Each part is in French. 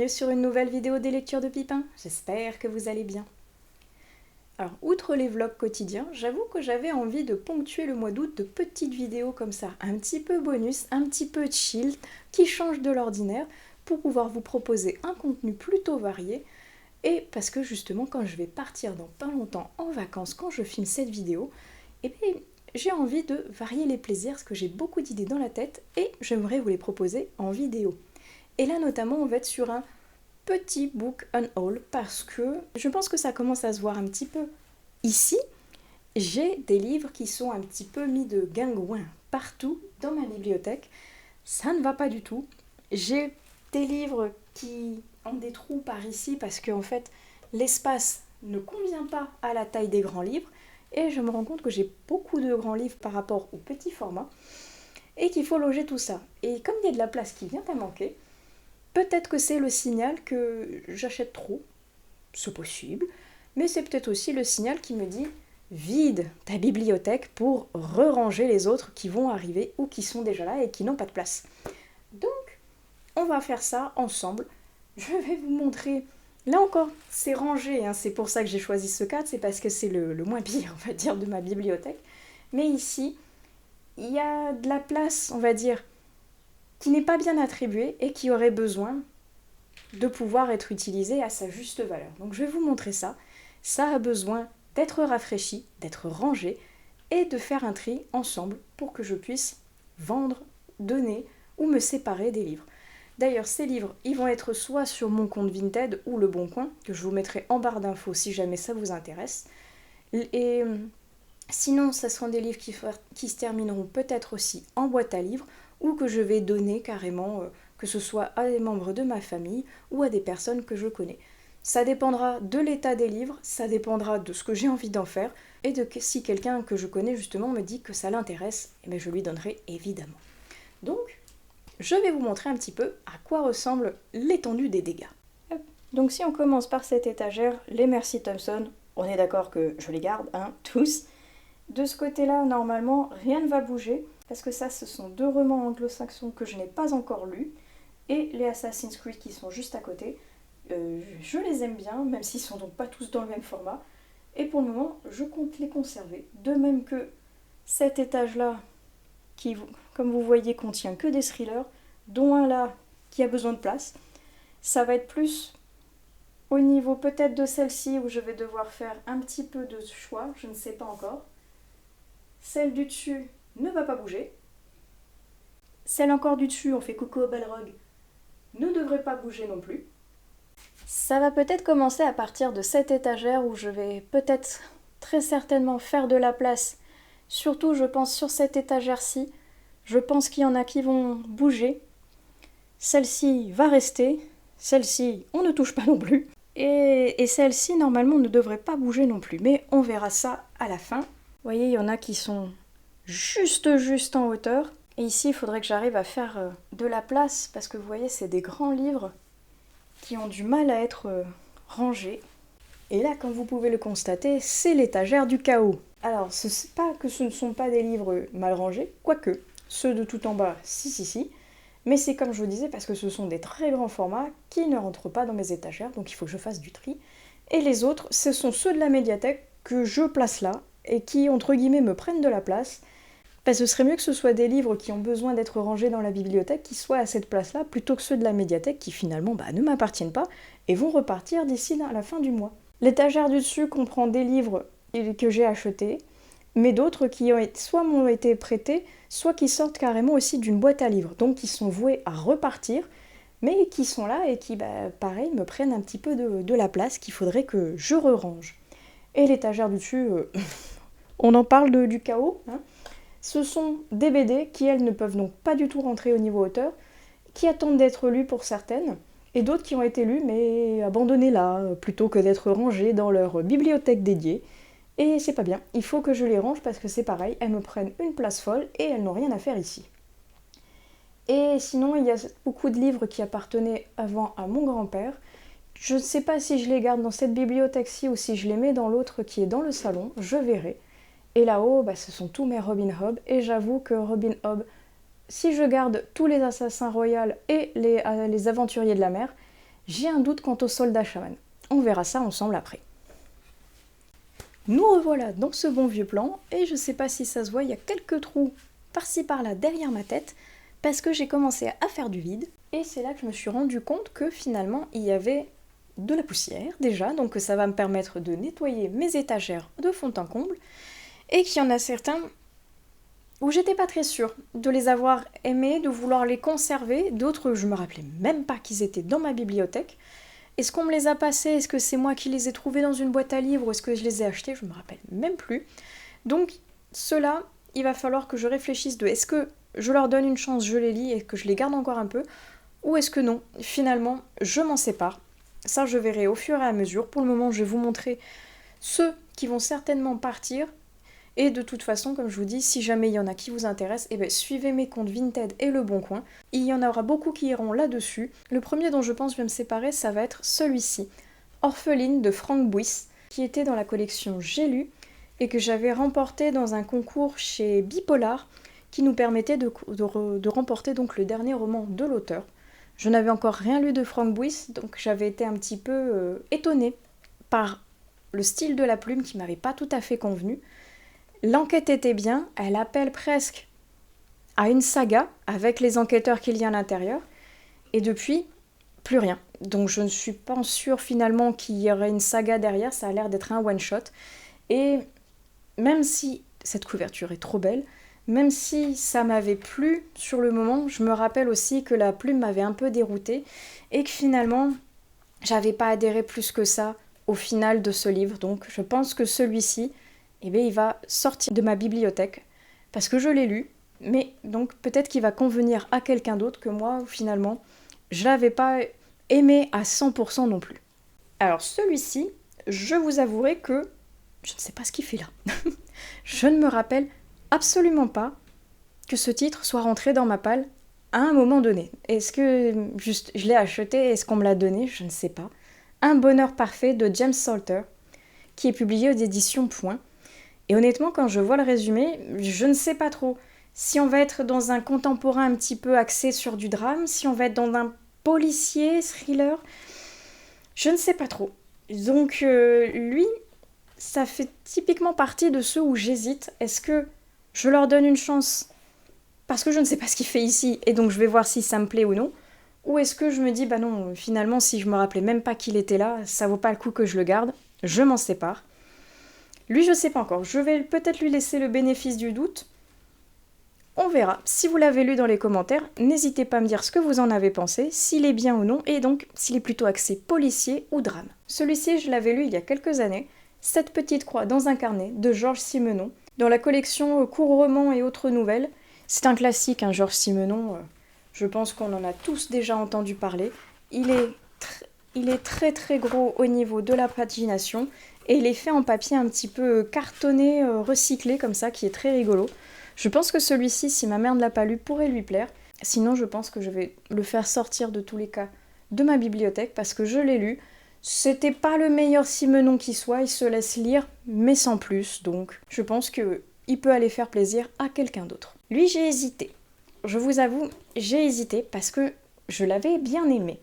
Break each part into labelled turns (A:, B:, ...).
A: bienvenue sur une nouvelle vidéo des lectures de Pipin. J'espère que vous allez bien. Alors, outre les vlogs quotidiens, j'avoue que j'avais envie de ponctuer le mois d'août de petites vidéos comme ça, un petit peu bonus, un petit peu chill, qui changent de l'ordinaire, pour pouvoir vous proposer un contenu plutôt varié. Et parce que justement, quand je vais partir dans pas longtemps en vacances, quand je filme cette vidéo, eh bien, j'ai envie de varier les plaisirs, parce que j'ai beaucoup d'idées dans la tête, et j'aimerais vous les proposer en vidéo. Et là notamment on va être sur un petit book and haul parce que je pense que ça commence à se voir un petit peu. Ici, j'ai des livres qui sont un petit peu mis de guingouin partout dans ma bibliothèque. Ça ne va pas du tout. J'ai des livres qui ont des trous par ici parce que en fait l'espace ne convient pas à la taille des grands livres et je me rends compte que j'ai beaucoup de grands livres par rapport au petit format et qu'il faut loger tout ça. Et comme il y a de la place qui vient à manquer, peut-être que c'est le signal que j'achète trop, c'est possible, mais c'est peut-être aussi le signal qui me dit vide ta bibliothèque pour re-ranger les autres qui vont arriver ou qui sont déjà là et qui n'ont pas de place. Donc, on va faire ça ensemble. Je vais vous montrer. Là encore, c'est rangé, hein, c'est pour ça que j'ai choisi ce cadre, c'est parce que c'est le moins pire, on va dire, de ma bibliothèque. Mais ici, il y a de la place, on va dire, qui n'est pas bien attribué et qui aurait besoin de pouvoir être utilisé à sa juste valeur. Donc je vais vous montrer ça. Ça a besoin d'être rafraîchi, d'être rangé et de faire un tri ensemble pour que je puisse vendre, donner ou me séparer des livres. D'ailleurs, ces livres, ils vont être soit sur mon compte Vinted ou Le Bon Coin, que je vous mettrai en barre d'infos si jamais ça vous intéresse. Et sinon, ce seront des livres qui se termineront peut-être aussi en boîte à livres ou que je vais donner carrément, que ce soit à des membres de ma famille ou à des personnes que je connais. Ça dépendra de l'état des livres, ça dépendra de ce que j'ai envie d'en faire et de si quelqu'un que je connais justement me dit que ça l'intéresse, eh bien je lui donnerai évidemment. Donc, je vais vous montrer un petit peu à quoi ressemble l'étendue des dégâts. Donc si on commence par cette étagère, les Merci Thompson, on est d'accord que je les garde, hein, tous. De ce côté-là, normalement, rien ne va bouger, parce que ça, ce sont deux romans anglo-saxons que je n'ai pas encore lus, et les Assassin's Creed qui sont juste à côté. Je les aime bien, même s'ils sont donc pas tous dans le même format, et pour le moment, je compte les conserver. De même que cet étage-là, qui, comme vous voyez, contient que des thrillers, dont un là qui a besoin de place. Ça va être plus au niveau peut-être de celle-ci où je vais devoir faire un petit peu de choix, je ne sais pas encore. Celle du dessus ne va pas bouger. Celle encore du dessus, on fait coucou au Balrog, ne devrait pas bouger non plus. Ça va peut-être commencer à partir de cette étagère où je vais peut-être très certainement faire de la place. Surtout, je pense, sur cette étagère-ci. Je pense qu'il y en a qui vont bouger. Celle-ci va rester. Celle-ci, on ne touche pas non plus. Et celle-ci, normalement, ne devrait pas bouger non plus. Mais on verra ça à la fin. Vous voyez, il y en a qui sont juste en hauteur. Et ici, il faudrait que j'arrive à faire de la place. Parce que vous voyez, c'est des grands livres qui ont du mal à être rangés. Et là, comme vous pouvez le constater, c'est l'étagère du chaos. Alors, ce n'est pas que ce ne sont pas des livres mal rangés, quoique, ceux de tout en bas, si. Mais c'est comme je vous disais, parce que ce sont des très grands formats qui ne rentrent pas dans mes étagères, donc il faut que je fasse du tri. Et les autres, ce sont ceux de la médiathèque que je place là, et qui, entre guillemets, me prennent de la place. Parce que ce serait mieux que ce soit des livres qui ont besoin d'être rangés dans la bibliothèque qui soient à cette place-là, plutôt que ceux de la médiathèque qui finalement ne m'appartiennent pas et vont repartir d'ici à la fin du mois. L'étagère du dessus comprend des livres que j'ai achetés, mais d'autres qui soit m'ont été prêtés, soit qui sortent carrément aussi d'une boîte à livres, donc qui sont voués à repartir, mais qui sont là et qui, pareil, me prennent un petit peu de la place qu'il faudrait que je re-range. Et l'étagère du dessus, on en parle du chaos, hein. Ce sont des BD qui, elles, ne peuvent donc pas du tout rentrer au niveau auteur, qui attendent d'être lues pour certaines, et d'autres qui ont été lues mais abandonnées là, plutôt que d'être rangées dans leur bibliothèque dédiée. Et c'est pas bien, il faut que je les range parce que c'est pareil, elles me prennent une place folle et elles n'ont rien à faire ici. Et sinon, il y a beaucoup de livres qui appartenaient avant à mon grand-père. Je ne sais pas si je les garde dans cette bibliothèque-ci ou si je les mets dans l'autre qui est dans le salon, je verrai. Et là-haut, ce sont tous mes Robin Hood, et j'avoue que Robin Hood, si je garde tous les assassins royaux et les aventuriers de la mer, J'ai un doute quant au soldat chaman. On verra ça ensemble après. Nous revoilà dans ce bon vieux plan, et je sais pas si ça se voit, il y a quelques trous par-ci par-là derrière ma tête, parce que j'ai commencé à faire du vide, et c'est là que je me suis rendu compte que finalement il y avait de la poussière déjà, donc ça va me permettre de nettoyer mes étagères de fond en comble, et qu'il y en a certains où j'étais pas très sûre de les avoir aimés, de vouloir les conserver, d'autres je me rappelais même pas qu'ils étaient dans ma bibliothèque. Est-ce qu'on me les a passés? Est-ce que c'est moi qui les ai trouvés dans une boîte à livres ou est-ce que je les ai achetés? Je me rappelle même plus. Donc ceux-là, il va falloir que je réfléchisse de est-ce que je leur donne une chance, je les lis et que je les garde encore un peu, ou est-ce que non, finalement je m'en sépare. Ça je verrai au fur et à mesure. Pour le moment je vais vous montrer ceux qui vont certainement partir. Et de toute façon, comme je vous dis, si jamais il y en a qui vous intéressent, eh bien, suivez mes comptes Vinted et Le Bon Coin. Il y en aura beaucoup qui iront là-dessus. Le premier dont je pense que je vais me séparer, ça va être celui-ci, Orpheline de Frank Buis, qui était dans la collection J'ai lu et que j'avais remporté dans un concours chez Bipolar qui nous permettait de remporter donc le dernier roman de l'auteur. Je n'avais encore rien lu de Frank Buis, donc j'avais été un petit peu étonnée par le style de la plume qui m'avait pas tout à fait convenu. L'enquête était bien, elle appelle presque à une saga avec les enquêteurs qu'il y a à l'intérieur, et depuis, plus rien. Donc je ne suis pas sûre finalement qu'il y aurait une saga derrière, ça a l'air d'être un one-shot. Et même si cette couverture est trop belle, même si ça m'avait plu sur le moment, je me rappelle aussi que la plume m'avait un peu déroutée, et que finalement, j'avais pas adhéré plus que ça au final de ce livre. Donc je pense que celui-ci, eh bien, il va sortir de ma bibliothèque, parce que je l'ai lu, mais donc peut-être qu'il va convenir à quelqu'un d'autre que moi, finalement, je l'avais pas aimé à 100% non plus. Alors celui-ci, je vous avouerai que je ne sais pas ce qu'il fait là. Je ne me rappelle absolument pas que ce titre soit rentré dans ma palle à un moment donné. Est-ce que juste je l'ai acheté, est-ce qu'on me l'a donné? Je ne sais pas. Un bonheur parfait de James Salter, qui est publié aux éditions Point. Et honnêtement, quand je vois le résumé, je ne sais pas trop si on va être dans un contemporain un petit peu axé sur du drame, si on va être dans un policier, thriller, je ne sais pas trop. Donc lui, ça fait typiquement partie de ceux où j'hésite. Est-ce que je leur donne une chance parce que je ne sais pas ce qu'il fait ici et donc je vais voir si ça me plaît ou non? Ou est-ce que je me dis, bah non, finalement, si je me rappelais même pas qu'il était là, ça vaut pas le coup que je le garde, je m'en sépare. Lui, je sais pas encore. Je vais peut-être lui laisser le bénéfice du doute. On verra. Si vous l'avez lu dans les commentaires, n'hésitez pas à me dire ce que vous en avez pensé, s'il est bien ou non, et donc s'il est plutôt axé policier ou drame. Celui-ci, je l'avais lu il y a quelques années, Cette petite croix dans un carnet, de Georges Simenon, dans la collection Courts romans et autres nouvelles. C'est un classique, hein, Georges Simenon. Je pense qu'on en a tous déjà entendu parler. Il est très très gros au niveau de la pagination. Et il est fait en papier un petit peu cartonné, recyclé comme ça, qui est très rigolo. Je pense que celui-ci, si ma mère ne l'a pas lu, pourrait lui plaire. Sinon, je pense que je vais le faire sortir de tous les cas de ma bibliothèque parce que je l'ai lu. C'était pas le meilleur Simenon qui soit, il se laisse lire, mais sans plus. Donc, je pense qu'il peut aller faire plaisir à quelqu'un d'autre. Lui, j'ai hésité. Je vous avoue, j'ai hésité parce que je l'avais bien aimé.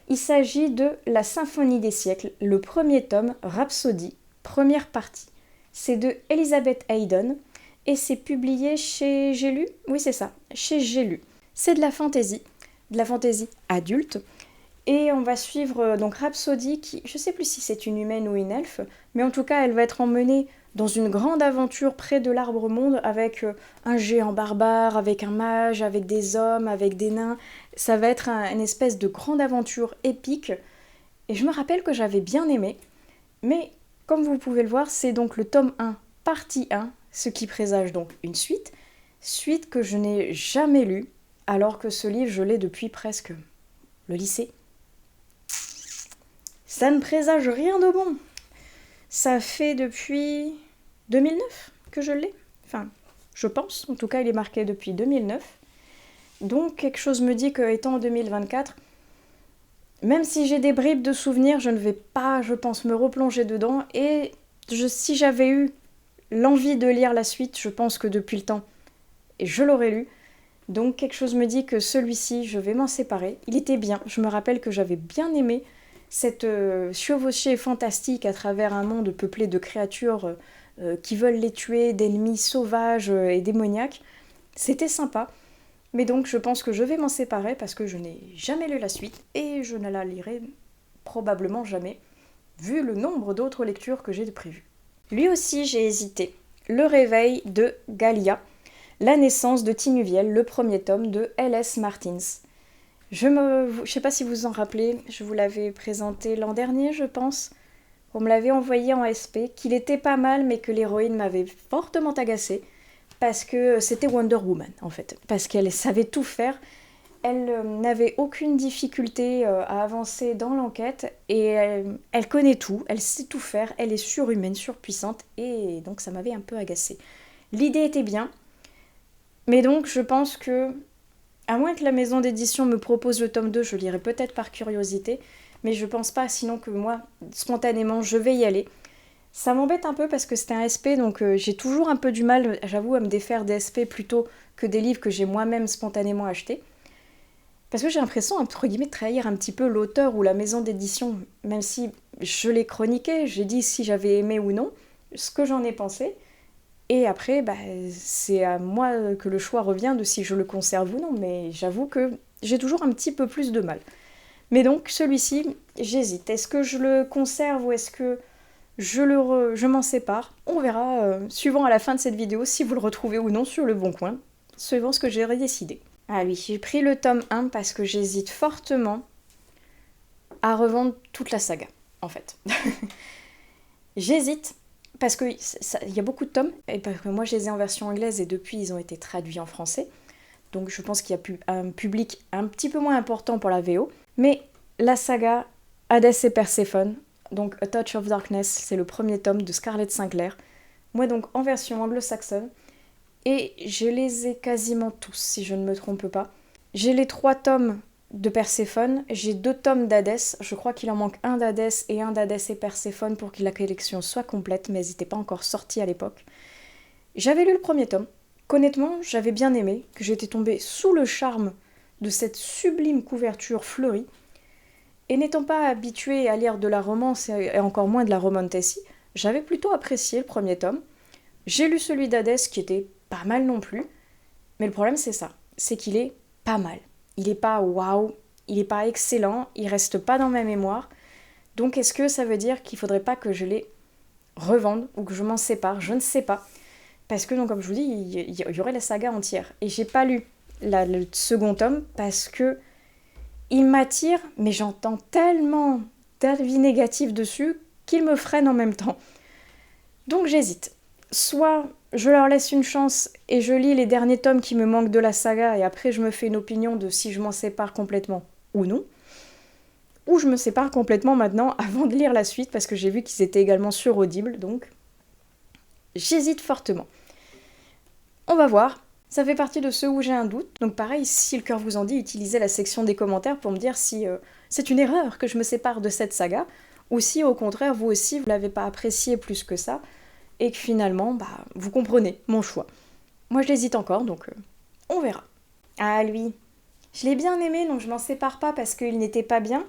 A: Il s'agit de La Symphonie des siècles, le premier tome, Rhapsody, première partie. C'est de Elizabeth Haydon et c'est publié chez J'ai lu. Oui, c'est ça, chez J'ai lu. C'est de la fantaisie adulte. Et on va suivre donc Rhapsody qui, je sais plus si c'est une humaine ou une elfe, mais en tout cas elle va être emmenée dans une grande aventure près de l'Arbre Monde avec un géant barbare, avec un mage, avec des hommes, avec des nains. Ça va être une espèce de grande aventure épique. Et je me rappelle que j'avais bien aimé. Mais comme vous pouvez le voir, c'est donc le tome 1, partie 1, ce qui présage donc une suite. Suite que je n'ai jamais lue, alors que ce livre, je l'ai depuis presque le lycée. Ça ne présage rien de bon. Ça fait depuis 2009 que je l'ai. Enfin, je pense. En tout cas, il est marqué depuis 2009. Donc, quelque chose me dit qu'étant en 2024, même si j'ai des bribes de souvenirs, je ne vais pas, je pense, me replonger dedans. Et si j'avais eu l'envie de lire la suite, je pense que depuis le temps, et je l'aurais lu. Donc quelque chose me dit que celui-ci, je vais m'en séparer. Il était bien, je me rappelle que j'avais bien aimé cette chevauchée fantastique à travers un monde peuplé de créatures qui veulent les tuer, d'ennemis sauvages et démoniaques. C'était sympa. Mais donc je pense que je vais m'en séparer parce que je n'ai jamais lu la suite et je ne la lirai probablement jamais, vu le nombre d'autres lectures que j'ai prévues. Lui aussi j'ai hésité. Le réveil de Galia, la naissance de Tinuviel, le premier tome de L.S. Martins. Je ne sais pas si vous vous en rappelez, je vous l'avais présenté l'an dernier je pense. On me l'avait envoyé en SP, qu'il était pas mal mais que l'héroïne m'avait fortement agacée. Parce que c'était Wonder Woman en fait, parce qu'elle savait tout faire, elle n'avait aucune difficulté à avancer dans l'enquête et elle connaît tout, elle sait tout faire, elle est surhumaine, surpuissante et donc ça m'avait un peu agacée. L'idée était bien, mais donc je pense que, à moins que la maison d'édition me propose le tome 2, je lirai peut-être par curiosité, mais je pense pas sinon que moi, spontanément, je vais y aller. Ça m'embête un peu parce que c'était un SP, donc j'ai toujours un peu du mal, j'avoue, à me défaire des SP plutôt que des livres que j'ai moi-même spontanément achetés. Parce que j'ai l'impression, entre guillemets, de trahir un petit peu l'auteur ou la maison d'édition, même si je l'ai chroniqué, j'ai dit si j'avais aimé ou non, ce que j'en ai pensé. Et après, c'est à moi que le choix revient de si je le conserve ou non, mais j'avoue que j'ai toujours un petit peu plus de mal. Mais donc, celui-ci, j'hésite. Est-ce que je le conserve ou est-ce que je m'en sépare? On verra, suivant à la fin de cette vidéo, si vous le retrouvez ou non sur le bon coin, suivant ce que j'aurai décidé. Ah oui, j'ai pris le tome 1 parce que j'hésite fortement à revendre toute la saga, en fait. J'hésite parce qu'il y a beaucoup de tomes, et parce que moi je les ai en version anglaise et depuis ils ont été traduits en français. Donc je pense qu'il y a un public un petit peu moins important pour la VO. Mais la saga Hadès et Perséphone, donc A Touch of Darkness, c'est le premier tome de Scarlett Sinclair. Moi donc en version anglo-saxonne. Et je les ai quasiment tous, si je ne me trompe pas. J'ai les 3 tomes de Perséphone, j'ai 2 tomes d'Hadès. Je crois qu'il en manque un d'Hadès et un d'Hadès et Perséphone pour que la collection soit complète, mais ils n'étaient pas encore sortis à l'époque. J'avais lu le premier tome. Qu'honnêtement, j'avais bien aimé, que j'étais tombée sous le charme de cette sublime couverture fleurie. Et n'étant pas habituée à lire de la romance et encore moins de la romantasy, j'avais plutôt apprécié le premier tome. J'ai lu celui d'Hadès qui était pas mal non plus, mais le problème c'est ça, c'est qu'il est pas mal. Il est pas waouh, il est pas excellent, il reste pas dans ma mémoire. Donc est-ce que ça veut dire qu'il faudrait pas que je les revende ou que je m'en sépare? Je ne sais pas. Parce que, donc, comme je vous dis, il y aurait la saga entière. Et j'ai pas lu le second tome parce que il m'attire, mais j'entends tellement d'avis négatifs dessus qu'il me freine en même temps. Donc j'hésite. Soit je leur laisse une chance et je lis les derniers tomes qui me manquent de la saga et après je me fais une opinion de si je m'en sépare complètement ou non. Ou je me sépare complètement maintenant avant de lire la suite parce que j'ai vu qu'ils étaient également sur Audible, donc j'hésite fortement. On va voir. Ça fait partie de ceux où j'ai un doute. Donc pareil, si le cœur vous en dit, utilisez la section des commentaires pour me dire si c'est une erreur que je me sépare de cette saga ou si au contraire vous aussi vous l'avez pas apprécié plus que ça et que finalement vous comprenez mon choix. Moi j'hésite encore donc on verra. Ah lui, je l'ai bien aimé donc je m'en sépare pas parce qu'il n'était pas bien,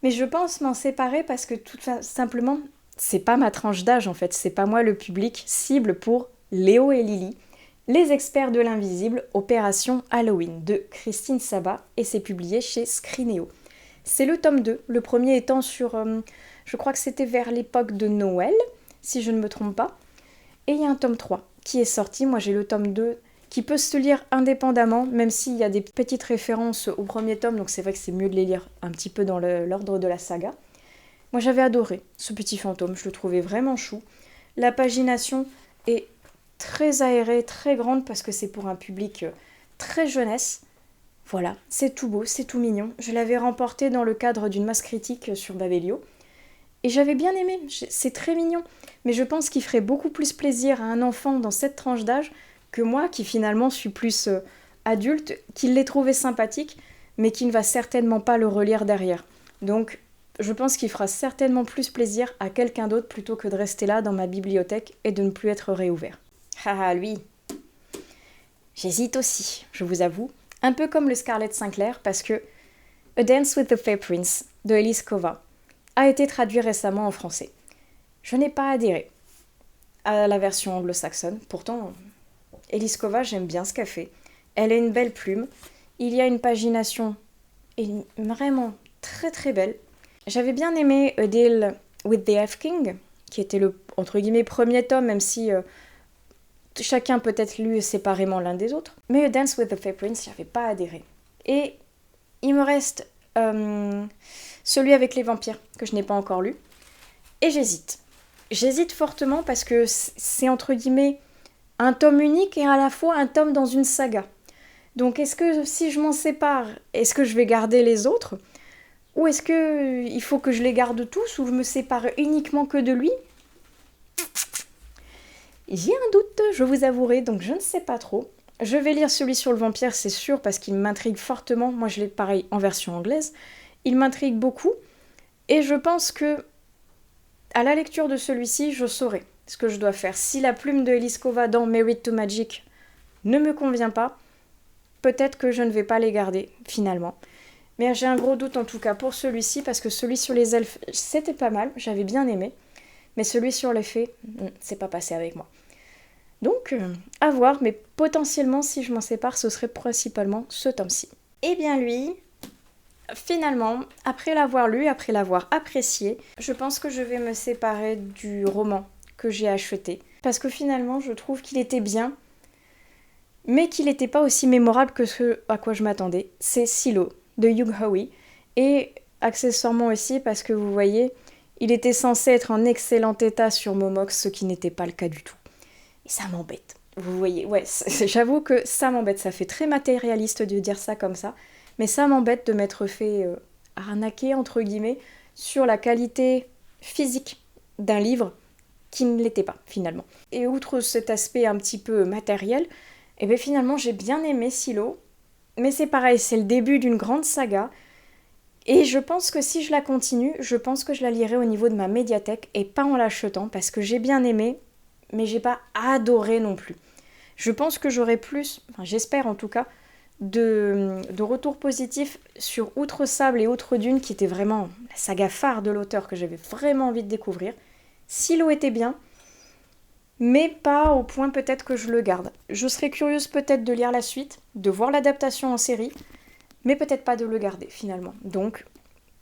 A: mais je pense m'en séparer parce que tout simplement c'est pas ma tranche d'âge en fait, c'est pas moi le public cible pour Léo et Lily. Les experts de l'invisible, Opération Halloween de Christine Sabat et c'est publié chez Scrinéo. C'est le tome 2, le premier étant sur, je crois que c'était vers l'époque de Noël, si je ne me trompe pas. Et il y a un tome 3 qui est sorti, moi j'ai le tome 2 qui peut se lire indépendamment, même s'il y a des petites références au premier tome, donc c'est vrai que c'est mieux de les lire un petit peu dans l'ordre de la saga. Moi j'avais adoré ce petit fantôme, je le trouvais vraiment chou. La pagination est très aérée, très grande parce que c'est pour un public très jeunesse. Voilà, c'est tout beau, c'est tout mignon. Je l'avais remporté dans le cadre d'une masse critique sur Babelio. Et j'avais bien aimé, c'est très mignon. Mais je pense qu'il ferait beaucoup plus plaisir à un enfant dans cette tranche d'âge que moi qui finalement suis plus adulte, qui l'ai trouvé sympathique, mais qui ne va certainement pas le relire derrière. Donc je pense qu'il fera certainement plus plaisir à quelqu'un d'autre plutôt que de rester là dans ma bibliothèque et de ne plus être réouvert. Ah lui, J'hésite aussi, je vous avoue, un peu comme le Scarlett Sinclair, parce que A Dance with the Fae Prince de Elise Kova a été traduit récemment en français. Je n'ai pas adhéré à la version anglo-saxonne, pourtant Elise Kova, j'aime bien ce qu'elle fait. Elle a une belle plume, il y a une pagination vraiment très très belle. J'avais bien aimé A Deal with the F-King, qui était le, entre guillemets, premier tome, même si chacun peut être lu séparément l'un des autres. Mais A Dance with the Fae Prince, j'avais pas adhéré. Et il me reste celui avec les vampires, que je n'ai pas encore lu. Et j'hésite. J'hésite fortement parce que c'est entre guillemets un tome unique et à la fois un tome dans une saga. Donc est-ce que si je m'en sépare, est-ce que je vais garder les autres ? Ou est-ce que il faut que je les garde tous ou je me sépare uniquement que de lui ? J'ai un doute, je vous avouerai, donc je ne sais pas trop. Je vais lire celui sur le vampire, c'est sûr, parce qu'il m'intrigue fortement. Moi, je l'ai pareil en version anglaise. Il m'intrigue beaucoup. Et je pense que, à la lecture de celui-ci, je saurai ce que je dois faire. Si la plume de Elise Kova dans Married to Magic ne me convient pas, peut-être que je ne vais pas les garder, finalement. Mais j'ai un gros doute, en tout cas, pour celui-ci, parce que celui sur les elfes, c'était pas mal, j'avais bien aimé. Mais celui sur les fées, c'est pas passé avec moi. Donc, à voir, mais potentiellement, si je m'en sépare, ce serait principalement ce tome-ci. Et bien lui, finalement, après l'avoir lu, après l'avoir apprécié, je pense que je vais me séparer du roman que j'ai acheté. Parce que finalement, je trouve qu'il était bien, mais qu'il n'était pas aussi mémorable que ce à quoi je m'attendais. C'est Silo, de Hugh Howey. Et accessoirement aussi, parce que vous voyez, il était censé être en excellent état sur Momox, ce qui n'était pas le cas du tout. Et ça m'embête. Vous voyez, ouais, j'avoue que ça m'embête. Ça fait très matérialiste de dire ça comme ça. Mais ça m'embête de m'être fait arnaquer, entre guillemets, sur la qualité physique d'un livre qui ne l'était pas, finalement. Et outre cet aspect un petit peu matériel, eh bien finalement, j'ai bien aimé Silo. Mais c'est pareil, c'est le début d'une grande saga. Et je pense que si je la continue, je pense que je la lirai au niveau de ma médiathèque et pas en l'achetant, parce que j'ai bien aimé, mais j'ai pas adoré non plus. Je pense que j'aurai plus, enfin j'espère en tout cas, de retours positifs sur Outre Sable et Outre Dune, qui était vraiment la saga phare de l'auteur que j'avais vraiment envie de découvrir. Silo était bien, mais pas au point peut-être que je le garde. Je serais curieuse peut-être de lire la suite, de voir l'adaptation en série, mais peut-être pas de le garder finalement. Donc,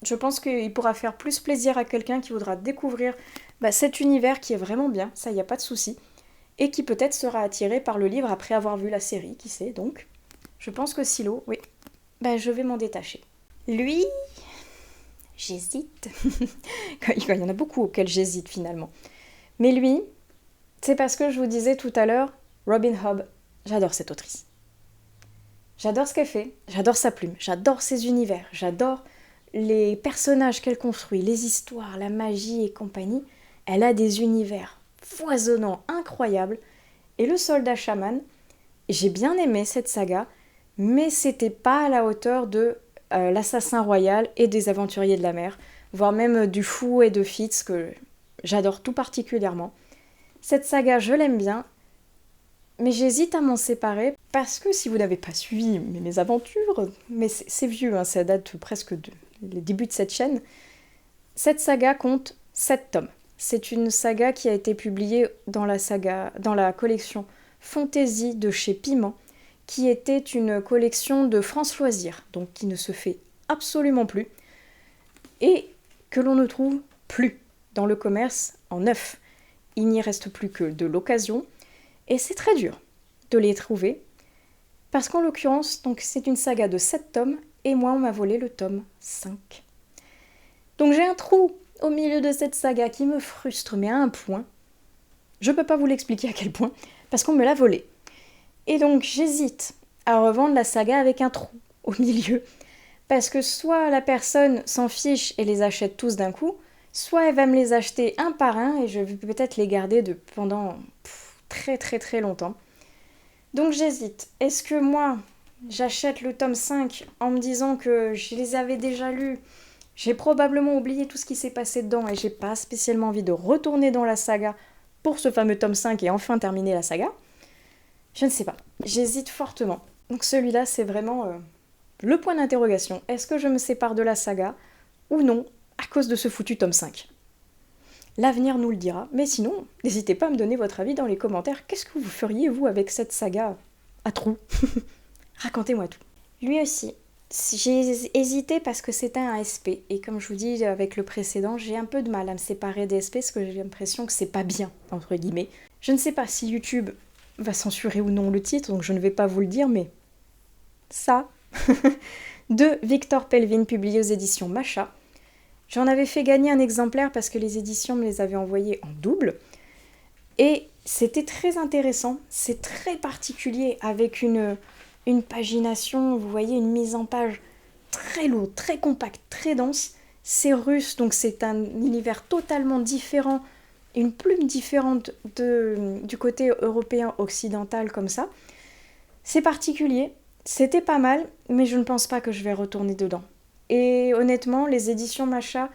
A: je pense qu'il pourra faire plus plaisir à quelqu'un qui voudra découvrir cet univers qui est vraiment bien, ça y a pas de souci, et qui peut-être sera attiré par le livre après avoir vu la série, qui sait. Donc, je pense que Silo, oui, je vais m'en détacher. Lui, j'hésite. Il y en a beaucoup auxquels j'hésite finalement. Mais lui, c'est parce que je vous disais tout à l'heure, Robin Hobb, j'adore cette autrice. J'adore ce qu'elle fait, j'adore sa plume, j'adore ses univers, j'adore les personnages qu'elle construit, les histoires, la magie et compagnie. Elle a des univers foisonnants, incroyables. Et le soldat chaman, j'ai bien aimé cette saga, mais c'était pas à la hauteur de l'assassin royal et des aventuriers de la mer, voire même du fou et de Fitz, que j'adore tout particulièrement. Cette saga, je l'aime bien, mais j'hésite à m'en séparer parce que si vous n'avez pas suivi mes aventures, mais c'est vieux, ça date presque des débuts de cette chaîne, cette saga compte 7 tomes. C'est une saga qui a été publiée dans la collection Fantasy de chez Piment, qui était une collection de France Loisirs, donc qui ne se fait absolument plus, et que l'on ne trouve plus dans le commerce en neuf. Il n'y reste plus que de l'occasion, et c'est très dur de les trouver, parce qu'en l'occurrence, donc c'est une saga de 7 tomes, et moi on m'a volé le tome 5. Donc j'ai un trou au milieu de cette saga qui me frustre, mais à un point. Je peux pas vous l'expliquer à quel point, parce qu'on me l'a volé. Et donc j'hésite à revendre la saga avec un trou au milieu, parce que soit la personne s'en fiche et les achète tous d'un coup, soit elle va me les acheter un par un et je vais peut-être les garder pendant très très très longtemps. Donc j'hésite. Est-ce que moi, j'achète le tome 5 en me disant que je les avais déjà lus, j'ai probablement oublié tout ce qui s'est passé dedans et j'ai pas spécialement envie de retourner dans la saga pour ce fameux tome 5 et enfin terminer la saga. Je ne sais pas, j'hésite fortement. Donc celui-là, c'est vraiment le point d'interrogation. Est-ce que je me sépare de la saga ou non à cause de ce foutu tome 5 ? L'avenir nous le dira, mais sinon, n'hésitez pas à me donner votre avis dans les commentaires. Qu'est-ce que vous feriez, vous, avec cette saga à trous ? Racontez-moi tout. Lui aussi. J'ai hésité parce que c'était un SP, et comme je vous dis avec le précédent, j'ai un peu de mal à me séparer des SP parce que j'ai l'impression que c'est pas bien, entre guillemets. Je ne sais pas si YouTube va censurer ou non le titre, donc je ne vais pas vous le dire, mais ça, de Victor Pelvin, publié aux éditions Macha. J'en avais fait gagner un exemplaire parce que les éditions me les avaient envoyés en double, et c'était très intéressant, c'est très particulier, avec une pagination, vous voyez, une mise en page très lourde, très compacte, très dense. C'est russe, donc c'est un univers totalement différent, une plume différente du côté européen occidental comme ça. C'est particulier, c'était pas mal, mais je ne pense pas que je vais retourner dedans. Et honnêtement, les éditions Macha,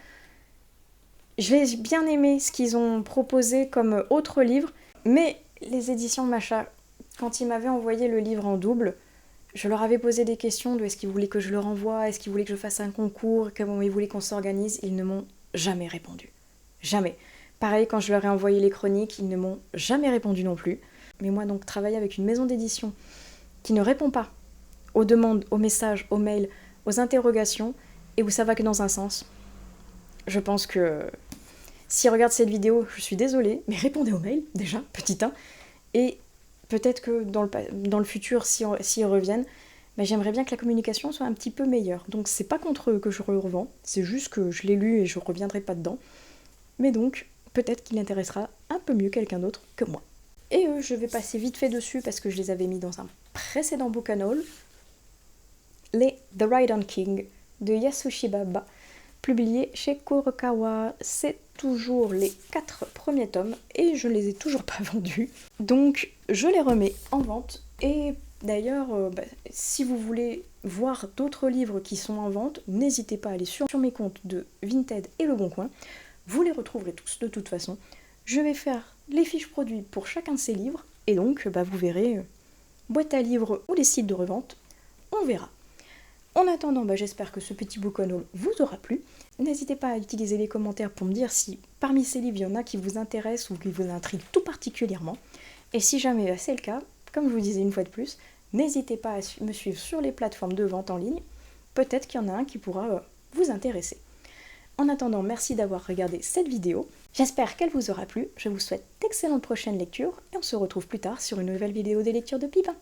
A: j'ai bien aimé ce qu'ils ont proposé comme autre livre, mais les éditions Macha, quand ils m'avaient envoyé le livre en double, je leur avais posé des questions de est-ce qu'ils voulaient que je le renvoie, est-ce qu'ils voulaient que je fasse un concours, comment ils voulaient qu'on s'organise. Ils ne m'ont jamais répondu. Jamais. Pareil, quand je leur ai envoyé les chroniques, ils ne m'ont jamais répondu non plus. Mais moi, donc, travailler avec une maison d'édition qui ne répond pas aux demandes, aux messages, aux mails, aux interrogations, et où ça va que dans un sens, je pense que s'ils regardent cette vidéo, je suis désolée, mais répondez aux mails, déjà, petit 1, et peut-être que dans le futur, s'ils reviennent, mais j'aimerais bien que la communication soit un petit peu meilleure. Donc c'est pas contre eux que je le revends, c'est juste que je l'ai lu et je reviendrai pas dedans. Mais donc, peut-être qu'il intéressera un peu mieux quelqu'un d'autre que moi. Et je vais passer vite fait dessus parce que je les avais mis dans un précédent book haul. Les The Ride on King de Yasushi Baba, publié chez Kurokawa. C'est toujours les 4 premiers tomes et je ne les ai toujours pas vendus. Donc je les remets en vente. Et d'ailleurs, si vous voulez voir d'autres livres qui sont en vente, n'hésitez pas à aller sur mes comptes de Vinted et Le Bon Coin. Vous les retrouverez tous de toute façon. Je vais faire les fiches produits pour chacun de ces livres. Et donc, vous verrez, boîte à livres ou les sites de revente, on verra. En attendant, j'espère que ce petit book haul vous aura plu. N'hésitez pas à utiliser les commentaires pour me dire si parmi ces livres, il y en a qui vous intéressent ou qui vous intriguent tout particulièrement. Et si jamais c'est le cas, comme je vous disais une fois de plus, n'hésitez pas à me suivre sur les plateformes de vente en ligne. Peut-être qu'il y en a un qui pourra vous intéresser. En attendant, merci d'avoir regardé cette vidéo. J'espère qu'elle vous aura plu. Je vous souhaite d'excellentes prochaines lectures et on se retrouve plus tard sur une nouvelle vidéo des lectures de Pipin.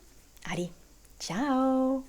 A: Allez, ciao!